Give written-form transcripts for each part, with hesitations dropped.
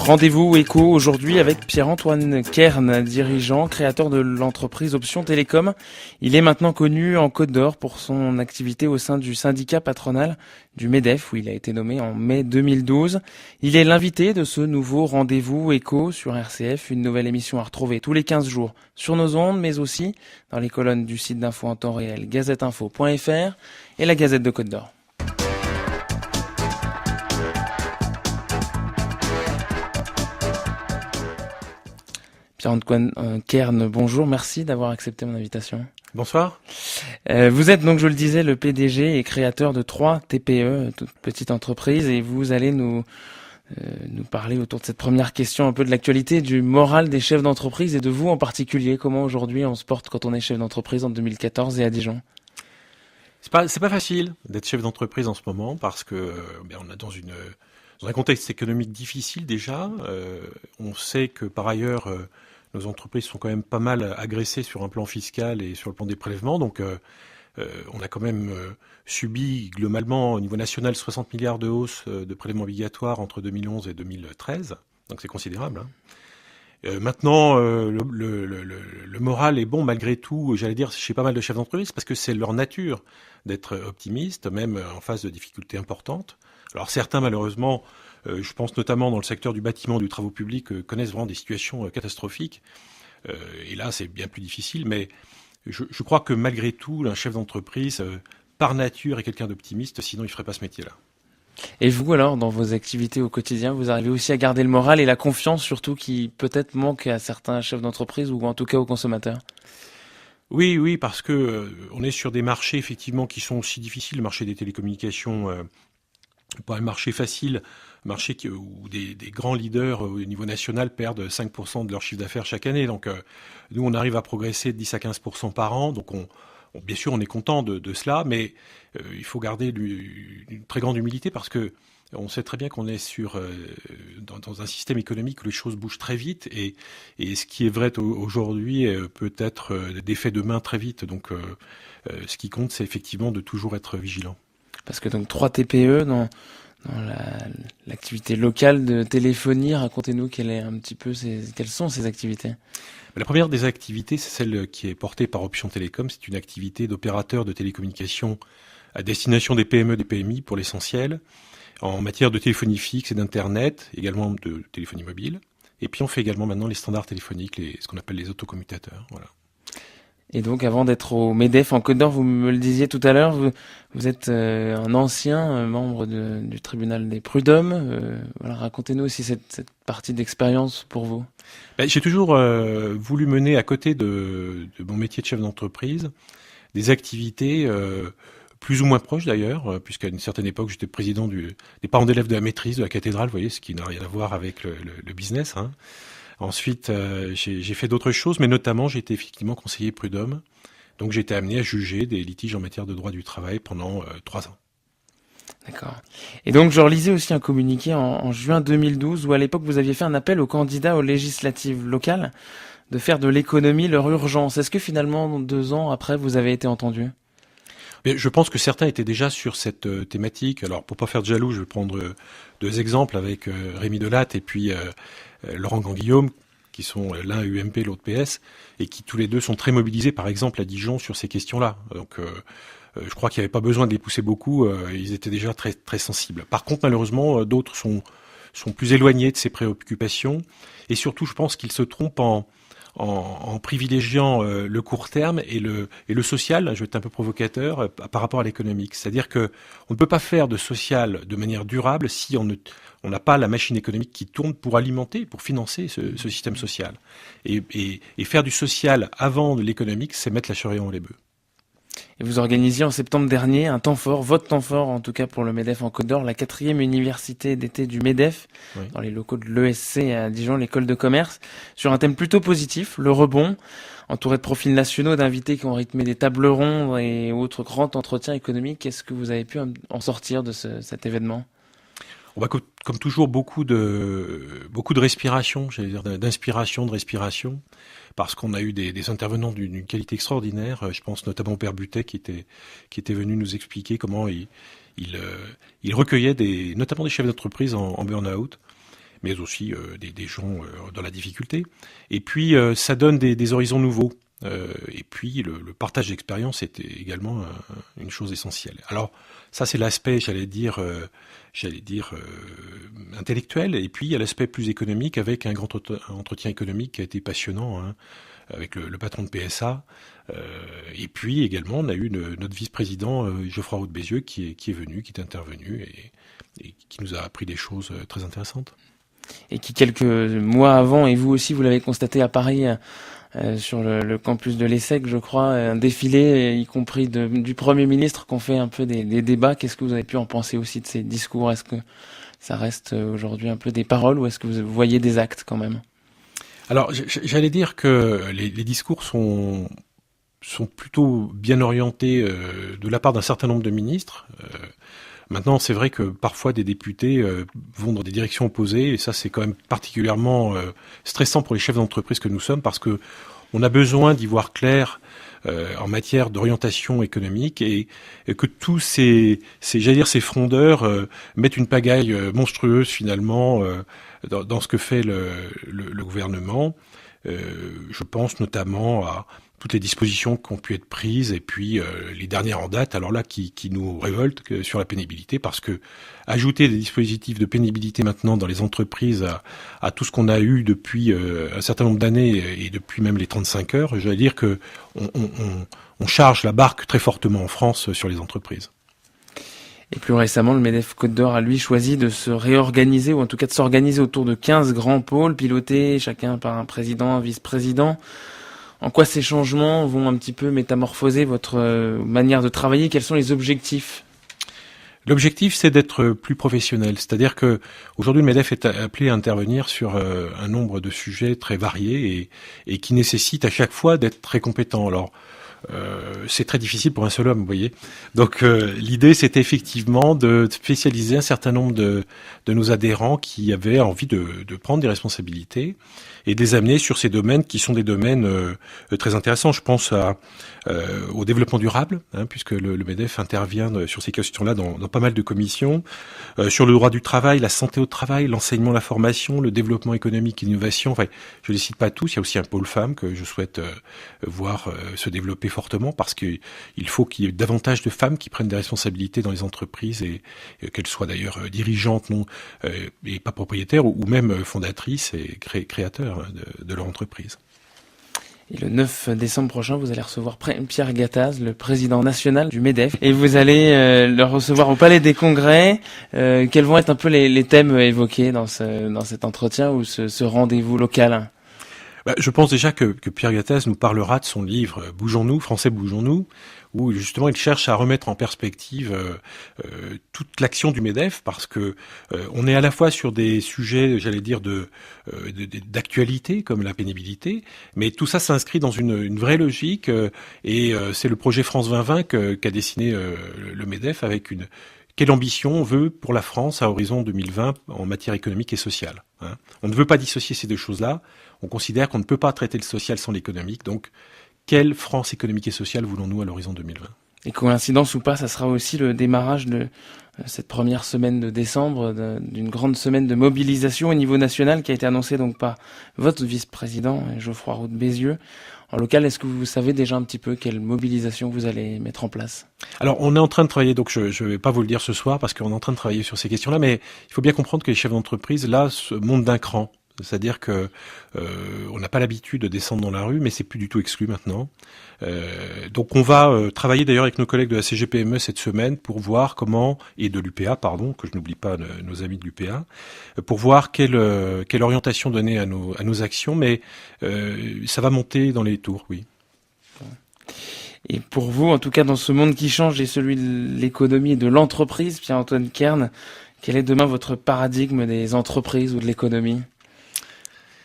Rendez-vous éco aujourd'hui avec Pierre-Antoine Kern, dirigeant, créateur de l'entreprise Option Télécom. Il est maintenant connu en Côte d'Or pour son activité au sein du syndicat patronal du MEDEF, où il a été nommé en mai 2012. Il est l'invité de ce nouveau Rendez-vous éco sur RCF, une nouvelle émission à retrouver tous les 15 jours sur nos ondes, mais aussi dans les colonnes du site d'info en temps réel gazetteinfo.fr et la Gazette de Côte d'Or. Pierre-Antoine Kern, bonjour, merci d'avoir accepté mon invitation. Bonsoir. Vous êtes donc, je le disais, le PDG et créateur de 3 TPE, toutes petites entreprises, et vous allez nous parler autour de cette première question un peu de l'actualité, du moral des chefs d'entreprise et de vous en particulier. Comment aujourd'hui on se porte quand on est chef d'entreprise en 2014 et à Dijon? C'est pas facile d'être chef d'entreprise en ce moment parce que on est dans un contexte économique difficile déjà. On sait que par ailleurs nos entreprises sont quand même pas mal agressées sur un plan fiscal et sur le plan des prélèvements. Donc on a quand même subi globalement au niveau national 60 milliards de hausse de prélèvements obligatoires entre 2011 et 2013. Donc c'est considérable. Maintenant, le moral est bon malgré tout, j'allais dire, chez pas mal de chefs d'entreprise, parce que c'est leur nature d'être optimiste, même en face de difficultés importantes. Alors certains, malheureusement, je pense notamment dans le secteur du bâtiment, du travaux publics, connaissent vraiment des situations catastrophiques. Et là, c'est bien plus difficile, mais je crois que malgré tout, un chef d'entreprise, par nature, est quelqu'un d'optimiste, sinon il ne ferait pas ce métier-là. Et vous alors, dans vos activités au quotidien, vous arrivez aussi à garder le moral et la confiance surtout qui peut-être manque à certains chefs d'entreprise ou en tout cas aux consommateurs? Oui, parce que on est sur des marchés effectivement qui sont aussi difficiles. Le marché des télécommunications, pas un marché facile, un marché où des grands leaders au niveau national perdent 5% de leur chiffre d'affaires chaque année. Donc nous, on arrive à progresser de 10 à 15% par an. Donc bien sûr, on est content de cela, mais il faut garder une très grande humilité parce que on sait très bien qu'on est dans un système économique où les choses bougent très vite et ce qui est vrai aujourd'hui peut être défait demain très vite. Donc ce qui compte, c'est effectivement de toujours être vigilant. Parce que donc 3 TPE dans l'activité locale de téléphonie, racontez-nous quelles sont ces activités? La première des activités, c'est celle qui est portée par Option Télécom. C'est une activité d'opérateur de télécommunications à destination des PME, des PMI pour l'essentiel, en matière de téléphonie fixe et d'Internet, également de téléphonie mobile. Et puis on fait également maintenant les standards téléphoniques, ce qu'on appelle les autocommutateurs. Voilà. Et donc, avant d'être au MEDEF en Côte d'Or, vous me le disiez tout à l'heure, vous êtes un ancien membre du tribunal des prud'hommes. Voilà, racontez-nous aussi cette partie d'expérience pour vous. J'ai toujours voulu mener à côté de mon métier de chef d'entreprise des activités plus ou moins proches d'ailleurs, puisqu'à une certaine époque, j'étais président des parents d'élèves de la maîtrise de la cathédrale, vous voyez, ce qui n'a rien à voir avec le business. Ensuite, j'ai fait d'autres choses, mais notamment, j'ai été effectivement conseiller prud'homme. Donc, j'ai été amené à juger des litiges en matière de droit du travail pendant 3 ans. D'accord. Et donc, je relisais aussi un communiqué en juin 2012 où, à l'époque, vous aviez fait un appel aux candidats aux législatives locales de faire de l'économie leur urgence. Est-ce que finalement, 2 ans après, vous avez été entendu? Mais je pense que certains étaient déjà sur cette thématique. Alors, pour pas faire de jaloux, je vais prendre 2 exemples avec Rémi Delatte et puis Laurent Ganguillaume, qui sont l'un UMP, l'autre PS, et qui tous les deux sont très mobilisés, par exemple, à Dijon sur ces questions-là. Donc, je crois qu'il n'y avait pas besoin de les pousser beaucoup, ils étaient déjà très, très sensibles. Par contre, malheureusement, d'autres sont plus éloignés de ces préoccupations, et surtout, je pense qu'ils se trompent en privilégiant le court terme et le social, je vais être un peu provocateur, par rapport à l'économique. C'est-à-dire que on ne peut pas faire de social de manière durable si on n'a pas la machine économique qui tourne pour alimenter, pour financer ce système social. Et faire du social avant de l'économique, c'est mettre la charrue avant les bœufs. Et vous organisiez en septembre dernier un temps fort, votre temps fort en tout cas pour le MEDEF en Côte d'Or, la 4e université d'été du MEDEF, oui, dans les locaux de l'ESC à Dijon, l'école de commerce, sur un thème plutôt positif, le rebond, entouré de profils nationaux, d'invités qui ont rythmé des tables rondes et autres grands entretiens économiques. Qu'est-ce que vous avez pu en sortir de cet événement? Comme toujours, beaucoup de respiration, j'allais dire d'inspiration, de respiration, parce qu'on a eu des intervenants d'une qualité extraordinaire. Je pense notamment au père Butet qui était venu nous expliquer comment il recueillait notamment des chefs d'entreprise en burn-out. mais aussi des gens dans la difficulté. Et puis, ça donne des horizons nouveaux. Et puis, le partage d'expérience est également une chose essentielle. Alors, ça, c'est l'aspect, j'allais dire intellectuel. Et puis, il y a l'aspect plus économique avec un grand entretien économique qui a été passionnant, hein, avec le patron de PSA. Et puis, également, on a eu notre vice-président, Geoffroy Roux de Bézieux, qui est venu, qui est intervenu et qui nous a appris des choses très intéressantes. Et qui, quelques mois avant, et vous aussi, vous l'avez constaté à Paris, sur le campus de l'ESSEC, je crois, un défilé, y compris du Premier ministre, qu'on fait un peu des débats. Qu'est-ce que vous avez pu en penser aussi de ces discours? Est-ce que ça reste aujourd'hui un peu des paroles ou est-ce que vous voyez des actes quand même? Alors, j'allais dire que les discours sont plutôt bien orientés de la part d'un certain nombre de ministres. Maintenant, c'est vrai que parfois des députés vont dans des directions opposées, et ça, c'est quand même particulièrement stressant pour les chefs d'entreprise que nous sommes, parce que on a besoin d'y voir clair en matière d'orientation économique, et que tous ces frondeurs mettent une pagaille monstrueuse finalement dans ce que fait le gouvernement. Je pense notamment à toutes les dispositions qui ont pu être prises et puis les dernières en date, alors là qui nous révoltent sur la pénibilité, parce que ajouter des dispositifs de pénibilité maintenant dans les entreprises à tout ce qu'on a eu depuis un certain nombre d'années et depuis même les 35 heures, j'allais dire que on charge la barque très fortement en France sur les entreprises. Et plus récemment, le MEDEF Côte d'Or a lui choisi de se réorganiser, ou en tout cas de s'organiser autour de 15 grands pôles, pilotés chacun par un président, un vice-président. En quoi ces changements vont un petit peu métamorphoser votre manière de travailler? Quels sont les objectifs? L'objectif, c'est d'être plus professionnel. C'est-à-dire que aujourd'hui, le MEDEF est appelé à intervenir sur un nombre de sujets très variés et qui nécessitent à chaque fois d'être très compétent. Alors, c'est très difficile pour un seul homme, vous voyez. Donc l'idée, c'était effectivement de spécialiser un certain nombre de nos adhérents qui avaient envie de prendre des responsabilités et de les amener sur ces domaines qui sont des domaines très intéressants. Je pense au développement durable, hein, puisque le MEDEF intervient sur ces questions-là dans pas mal de commissions, sur le droit du travail, la santé au travail, l'enseignement, la formation, le développement économique et l'innovation. Enfin, je les cite pas tous. Il y a aussi un pôle femmes que je souhaite voir se développer fortement, parce qu'il faut qu'il y ait davantage de femmes qui prennent des responsabilités dans les entreprises, et qu'elles soient d'ailleurs dirigeantes et pas propriétaires, ou même fondatrices et créateurs de leur entreprise. Et le 9 décembre prochain, vous allez recevoir Pierre Gattaz, le président national du MEDEF, et vous allez le recevoir au Palais des Congrès. Quels vont être un peu les thèmes évoqués dans cet entretien ou ce rendez-vous local? Je pense déjà que Pierre Gattaz nous parlera de son livre « Bougeons-nous, Français, bougeons-nous », où justement il cherche à remettre en perspective toute l'action du MEDEF, parce que on est à la fois sur des sujets, j'allais dire, d'actualité, comme la pénibilité, mais tout ça s'inscrit dans une vraie logique, et c'est le projet France 2020 qu'a dessiné le MEDEF, avec quelle ambition on veut pour la France à horizon 2020 en matière économique et sociale, hein. On ne veut pas dissocier ces deux choses-là. On considère qu'on ne peut pas traiter le social sans l'économique. Donc, quelle France économique et sociale voulons-nous à l'horizon 2020 ? Et coïncidence ou pas, ça sera aussi le démarrage de cette première semaine de décembre, d'une grande semaine de mobilisation au niveau national qui a été annoncée donc par votre vice-président, Geoffroy Roux de Bézieux. En local, est-ce que vous savez déjà un petit peu quelle mobilisation vous allez mettre en place ? Alors, on est en train de travailler, donc je ne vais pas vous le dire ce soir parce qu'on est en train de travailler sur ces questions-là, mais il faut bien comprendre que les chefs d'entreprise, là, se montent d'un cran. C'est-à-dire que on n'a pas l'habitude de descendre dans la rue, mais c'est plus du tout exclu maintenant. Donc on va travailler d'ailleurs avec nos collègues de la CGPME cette semaine pour voir comment, et de l'UPA, pardon, que je n'oublie pas nos amis de l'UPA, pour voir quelle orientation donner à nos actions, mais ça va monter dans les tours, oui. Et pour vous, en tout cas dans ce monde qui change et celui de l'économie et de l'entreprise, Pierre-Antoine Kern, quel est demain votre paradigme des entreprises ou de l'économie ?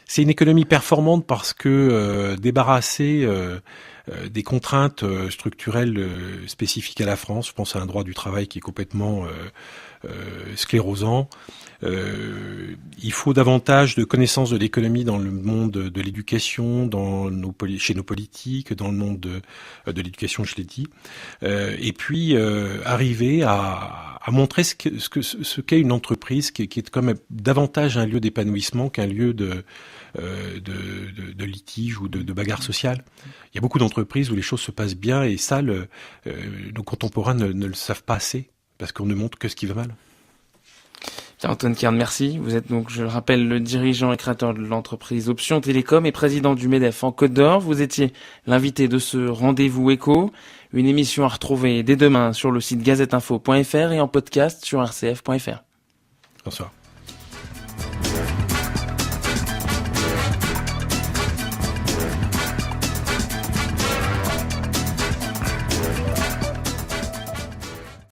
C'est une économie performante parce que débarrassée des contraintes structurelles spécifiques à la France. Je pense à un droit du travail qui est complètement sclérosant. Il faut davantage de connaissances de l'économie dans le monde de l'éducation, chez nos politiques, dans le monde de l'éducation, je l'ai dit. Et puis arriver à montrer ce qu'est une entreprise, qui est quand même davantage un lieu d'épanouissement qu'un lieu de litige ou de bagarre sociale. Il y a beaucoup d'entreprises où les choses se passent bien et ça, nos contemporains ne le savent pas assez parce qu'on ne montre que ce qui va mal. Pierre-Antoine Kern, merci. Vous êtes donc, je le rappelle, le dirigeant et créateur de l'entreprise Option Télécom et président du MEDEF en Côte d'Or. Vous étiez l'invité de ce rendez-vous éco, une émission à retrouver dès demain sur le site gazetteinfo.fr et en podcast sur rcf.fr. Bonsoir.